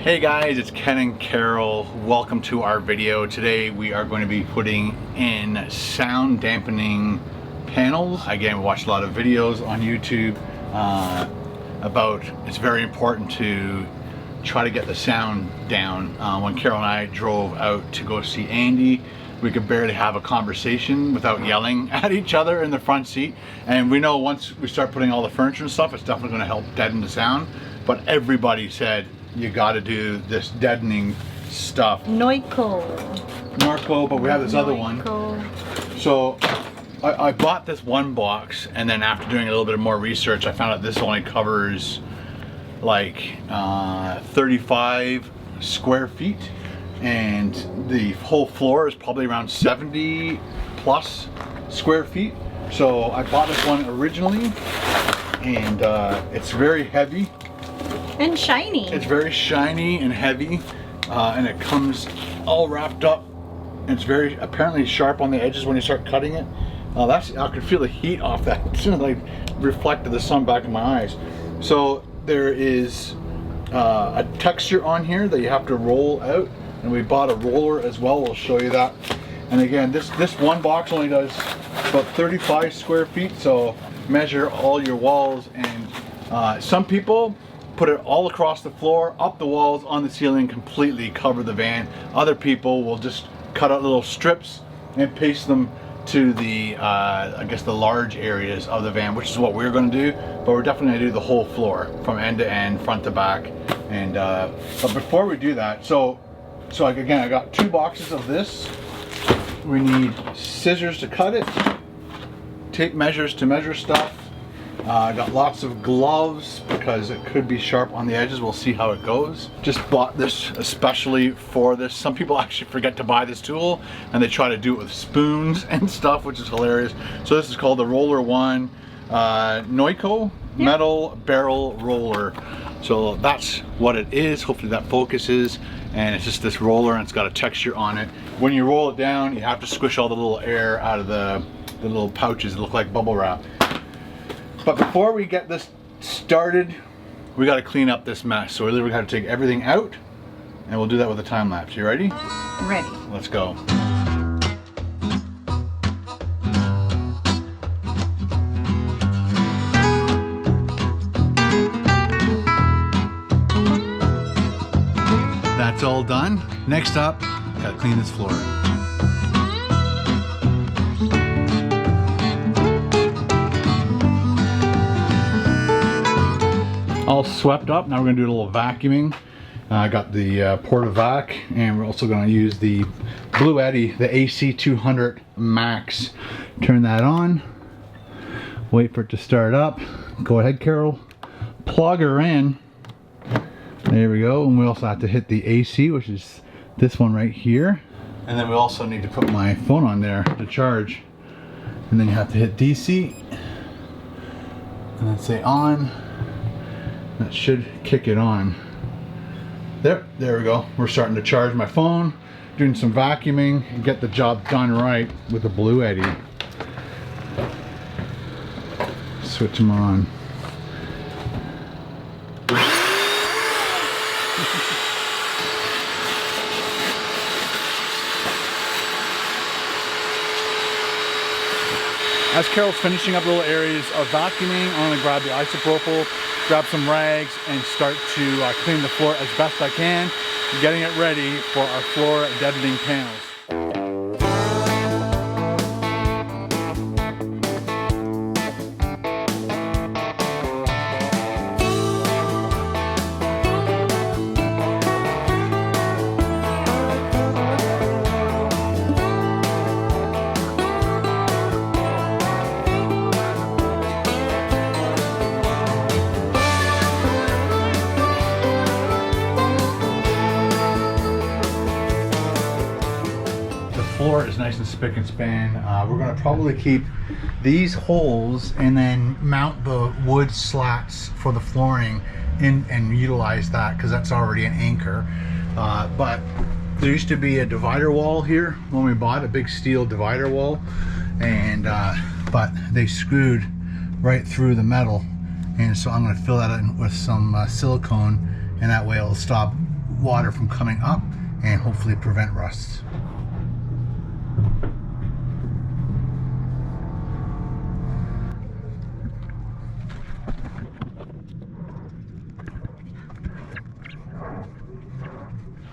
Hey guys, it's Ken and Carol. Welcome to our video. Today we are going to be putting in sound dampening panels. Again, we watched a lot of videos on YouTube about it's very important to try to get the sound down. When Carol and I drove out to go see Andy, we could barely have a conversation without yelling at each other in the front seat. And we know once we start putting all the furniture and stuff, it's definitely going to help deaden the sound. But everybody said, you got to do this deadening stuff. Noico, but we have this other one. So I bought this one box, and then after doing a little bit more research, I found out this only covers like 35 square feet, and the whole floor is probably around 70 plus square feet. So I bought this one originally, and it's very heavy. And shiny. It's very shiny and heavy, and it comes all wrapped up. And it's very apparently sharp on the edges when you start cutting it. I could feel the heat off that. It's like reflected the sun back in my eyes. So there is a texture on here that you have to roll out, and we bought a roller as well. We'll show you that. And again, this one box only does about 35 square feet. So measure all your walls, and some people put it all across the floor, up the walls, on the ceiling, completely cover the van. Other people will just cut out little strips and paste them to the, I guess the large areas of the van, which is what we're gonna do, but we're definitely gonna do the whole floor from end to end, front to back. And, but before we do that, so again, I got 2 boxes of this. We need scissors to cut it, tape measures to measure stuff. I got lots of gloves because it could be sharp on the edges. We'll see how it goes. Just bought this especially for this. Some people actually forget to buy this tool and they try to do it with spoons and stuff, which is hilarious. So this is called the Roller One Noico metal barrel roller. So that's what it is. Hopefully that focuses. And it's just this roller, and it's got a texture on it. When you roll it down, you have to squish all the little air out of the little pouches that look like bubble wrap. But before we get this started, we got to clean up this mess. So we literally got to take everything out, and we'll do that with a time lapse. You ready? Ready. Let's go. That's all done. Next up, got to clean this floor. All swept up. Now we're going to do a little vacuuming. I got the Portavac, and we're also going to use the Blue Eddy, the AC200 Max. Turn that on. Wait for it to start up. Go ahead, Carol. Plug her in. There we go. And we also have to hit the AC, which is this one right here. And then we also need to put my phone on there to charge. And then you have to hit DC. And then say on. That should kick it on. There we go. We're starting to charge my phone, doing some vacuuming, and get the job done right with the Blue Eddy. Switch them on. As Carol's finishing up little areas of vacuuming, I'm going to grab the isopropyl, grab some rags, and start to clean the floor as best I can, getting it ready for our floor deadening panels. Floor is nice and spick and span. We're going to probably keep these holes and then mount the wood slats for the flooring and utilize that because that's already an anchor. But there used to be a divider wall here when we bought, a big steel divider wall, and but they screwed right through the metal, and so I'm going to fill that in with some silicone, and that way it'll stop water from coming up and hopefully prevent rust.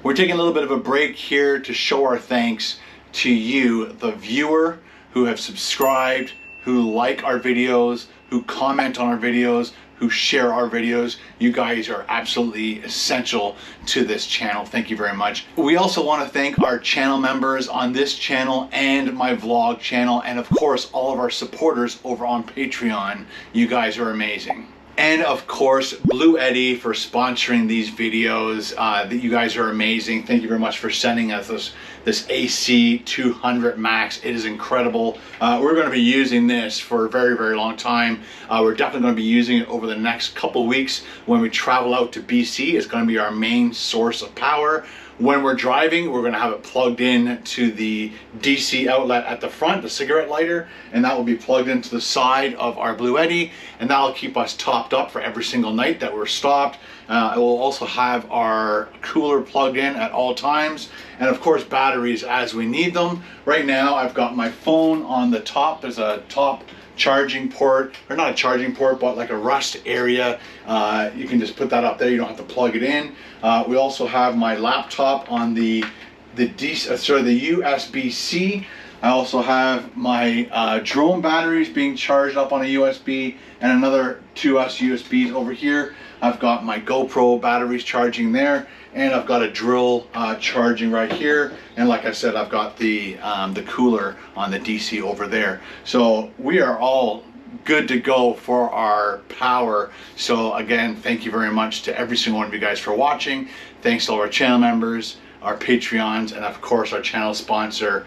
We're taking a little bit of a break here to show our thanks to you, the viewer, who have subscribed, who like our videos, who comment on our videos, who share our videos. You guys are absolutely essential to this channel. Thank you very much. We also want to thank our channel members on this channel and my vlog channel, and of course all of our supporters over on Patreon. You guys are amazing. And of course, Blue Eddy for sponsoring these videos. You guys are amazing. Thank you very much for sending us this AC 200 Max. It is incredible. We're going to be using this for a very, very long time. We're definitely going to be using it over the next couple weeks when we travel out to BC. It's going to be our main source of power. When we're driving, we're going to have it plugged in to the DC outlet at the front, the cigarette lighter, and that will be plugged into the side of our Blue Eddy, and that will keep us topped up for every single night that we're stopped. It will also have our cooler plugged in at all times, and of course batteries as we need them. Right now I've got my phone on the top. There's a top charging port, or not a charging port, but like a rust area. You can just put that up there, you don't have to plug it in. We also have my laptop on the USB-C. I also have my drone batteries being charged up on a USB, and another 2 USBs over here. I've got my GoPro batteries charging there, and I've got a drill charging right here, and like I said, I've got the cooler on the DC over there. So we are all good to go for our power. So again, thank you very much to every single one of you guys for watching. Thanks to all our channel members, our Patreons, and of course our channel sponsor,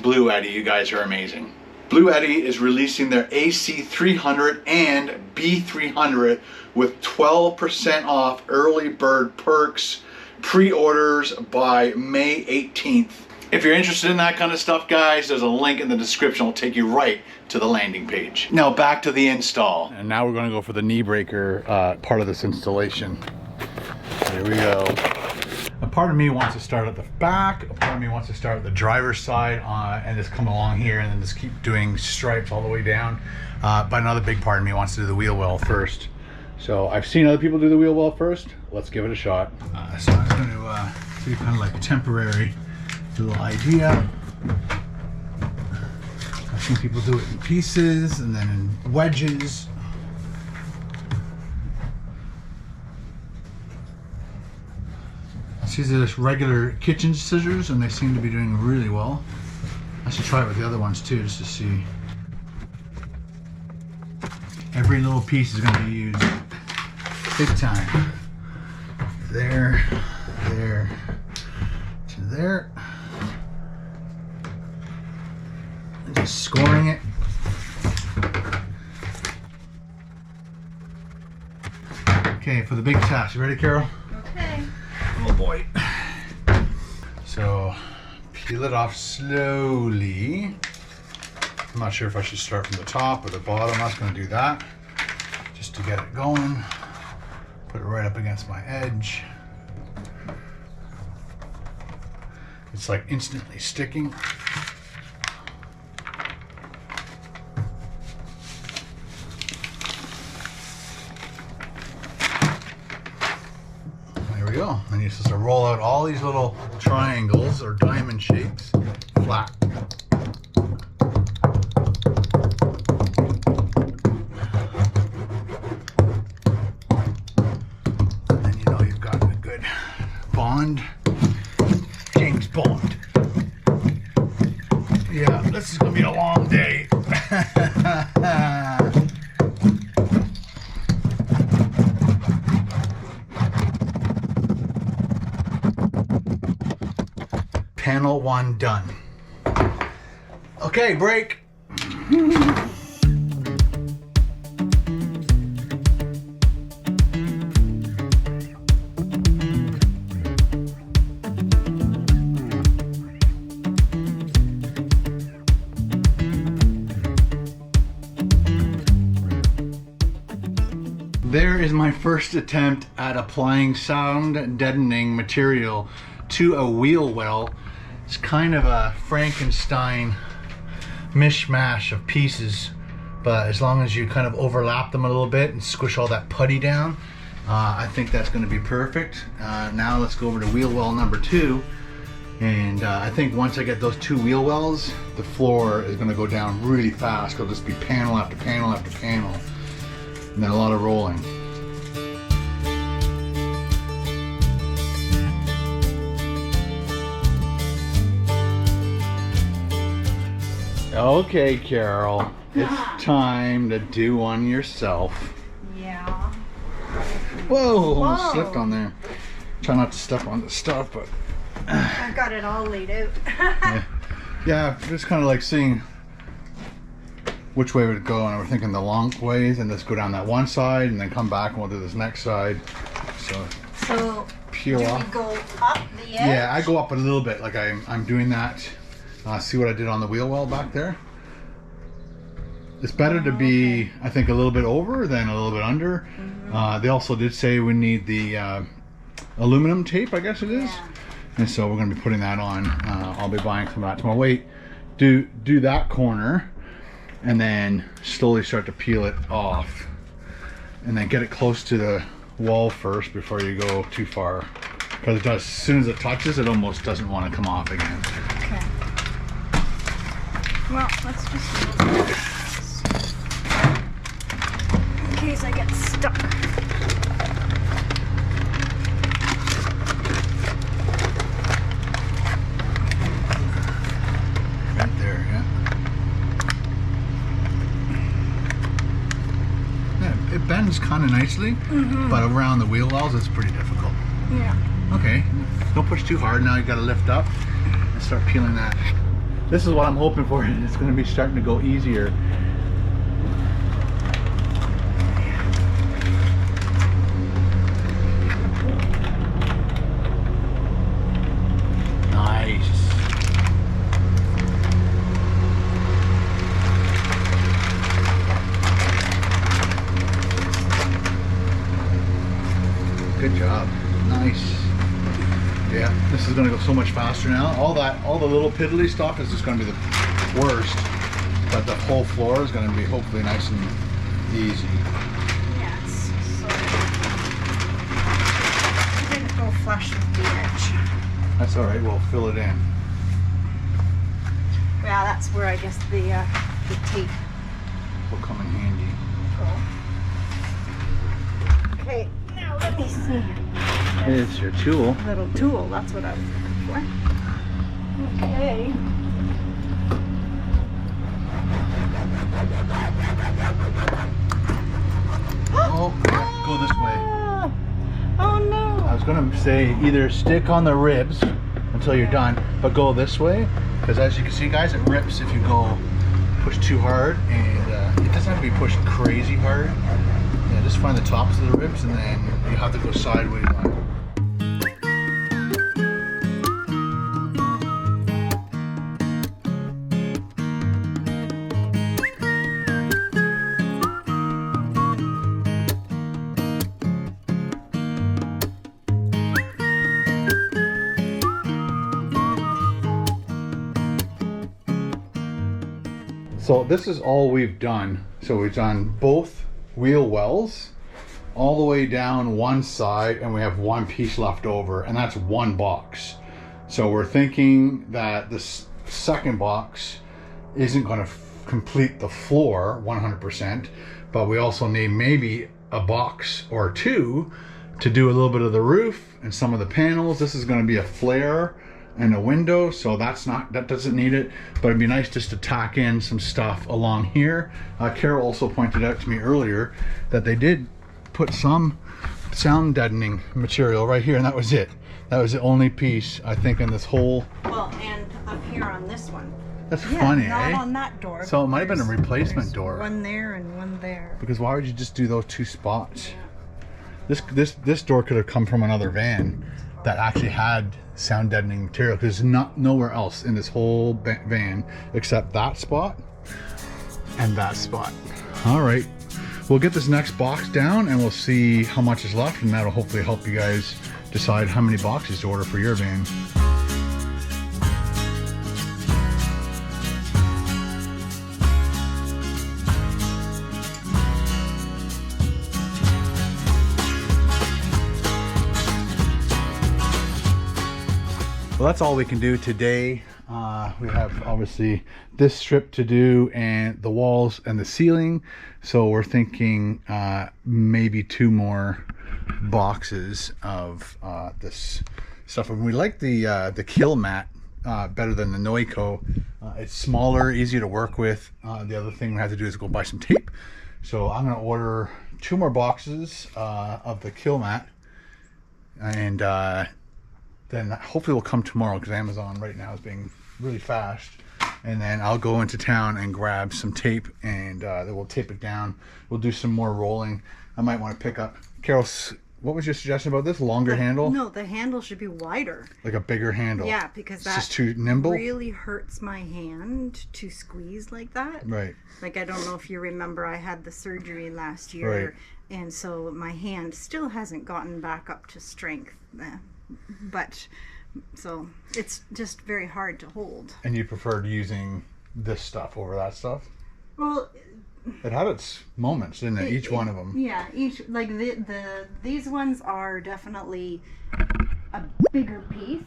Blue Eddy. You guys are amazing. Blue Eddy is releasing their AC300 and B300 with 12% off early bird perks, pre-orders by May 18th. If you're interested in that kind of stuff, guys, there's a link in the description. It'll take you right to the landing page. Now back to the install. And now we're going to go for the knee breaker part of this installation. Here we go. A part of me wants to start at the back, a part of me wants to start at the driver's side and just come along here and then just keep doing stripes all the way down. But another big part of me wants to do the wheel well first. So I've seen other people do the wheel well first. Let's give it a shot. So I'm going to do kind of like a temporary little idea. I've seen people do it in pieces and then in wedges. These are just regular kitchen scissors and they seem to be doing really well. I should try it with the other ones too, just to see. Every little piece is going to be used big time. There, there, to there. And just scoring it. Okay, for the big task. You ready, Carol? Okay. Oh boy. So peel it off slowly. I'm not sure if I should start from the top or the bottom. I was going to do that just to get it going. Put it right up against my edge. It's like instantly sticking. There we go. And you're supposed to roll out all these little triangles or diamond shapes flat. James Bond. Yeah, this is gonna be a long day. Panel 1 done. Okay, break. There is my first attempt at applying sound deadening material to a wheel well. It's kind of a Frankenstein mishmash of pieces, but as long as you kind of overlap them a little bit and squish all that putty down, I think that's going to be perfect. Now let's go over to wheel well number 2. And I think once I get those 2 wheel wells, the floor is going to go down really fast. It'll just be panel after panel after panel, and then a lot of rolling. Okay, Carol, it's time to do one yourself. Yeah. Whoa, almost slipped on there. Try not to step on the stuff, but I got it all laid out. yeah, just kind of like seeing which way would go, and we're thinking the long ways, and let's go down that one side and then come back and we'll do this next side. So peel do off. we go up the edge? Yeah, I go up a little bit, like I'm doing that. See what I did on the wheel well back there? It's better to be, I think, a little bit over than a little bit under. They also did say we need the aluminum tape, I guess it is. Yeah. And so we're going to be putting that on. I'll be buying some of that tomorrow. Wait, do that corner and then slowly start to peel it off. And then get it close to the wall first before you go too far. Because it does, as soon as it touches, it almost doesn't want to come off again. Okay. Well, let's just move this in case I get stuck. Right there, yeah. Yeah, it bends kind of nicely, but around the wheel wells, it's pretty difficult. Yeah. Okay, don't push too hard. Now you got to lift up and start peeling that. This is what I'm hoping for. It's going to be starting to go easier. Nice. Good job. Nice. Yeah, this is going to go so much faster now. All the little piddly stuff is just going to be the worst, but the whole floor is going to be hopefully nice and easy. Yes. So I didn't go flush with the edge. That's all right. We'll fill it in. Yeah, that's where I guess the tape Will come in handy. will. Okay, now let me see. It's your tool. Little tool, that's what I was looking for. Okay. Oh, yeah, go this way. Oh no. I was going to say either stick on the ribs until you're done, but go this way, because as you can see, guys, it rips if you go push too hard, and it doesn't have to be pushed crazy hard. Yeah, just find the tops of the ribs, and then you have to go sideways on it. So this is all we've done. So we've done both wheel wells all the way down one side, and we have one piece left over, and that's one box. So we're thinking that this second box isn't going to complete the floor 100%, but we also need maybe a box or two to do a little bit of the roof and some of the panels. This is going to be a flare and a window, so that doesn't need it, but it'd be nice just to tack in some stuff along here. Carol also pointed out to me earlier that they did put some sound deadening material right here, and that was it. That was the only piece, I think, in this whole... Well, and up here on this one. That's funny, not eh? on that door. So it might have been a replacement door. One there and one there. Because why would you just do those two spots? Yeah. This door could have come from another van that actually had sound deadening material, because there's nowhere else in this whole van except that spot and that spot. All right, we'll get this next box down and we'll see how much is left, and that'll hopefully help you guys decide how many boxes to order for your van. Well, that's all we can do today. We have obviously this strip to do and the walls and the ceiling. So we're thinking maybe 2 more boxes of this stuff. And we like the Kilmat better than the Noico. It's smaller, easier to work with. The other thing we have to do is go buy some tape. So I'm going to order 2 more boxes of the Kilmat, and then hopefully will come tomorrow because Amazon right now is being really fast. And then I'll go into town and grab some tape, and then we'll tape it down. We'll do some more rolling. I might want to pick up, Carol, what was your suggestion about this? Longer handle? No, the handle should be wider. Like a bigger handle? Yeah, because it's that just too nimble? Really hurts my hand to squeeze like that. Right. Like, I don't know if you remember, I had the surgery last year. Right. And so my hand still hasn't gotten back up to strength. But so it's just very hard to hold. And you preferred using this stuff over that stuff? Well, it had its moments, didn't it? Each one of them. Yeah, each, like these ones are definitely a bigger piece.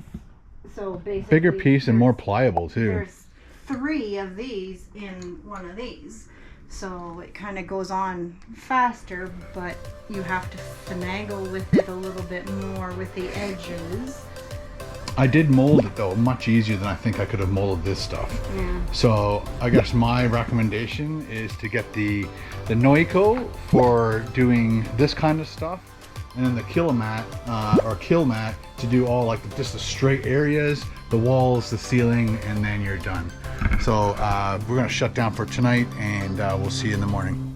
So basically, bigger piece and more pliable too. There's 3 of these in one of these. So it kind of goes on faster, but you have to finagle with it a little bit more with the edges. I did mold it though much easier than I think I could have molded this stuff. Yeah. So I guess my recommendation is to get the Noico for doing this kind of stuff, and then the Kilmat to do all like just the straight areas, the walls, the ceiling, and then you're done. So we're gonna shut down for tonight, and we'll see you in the morning.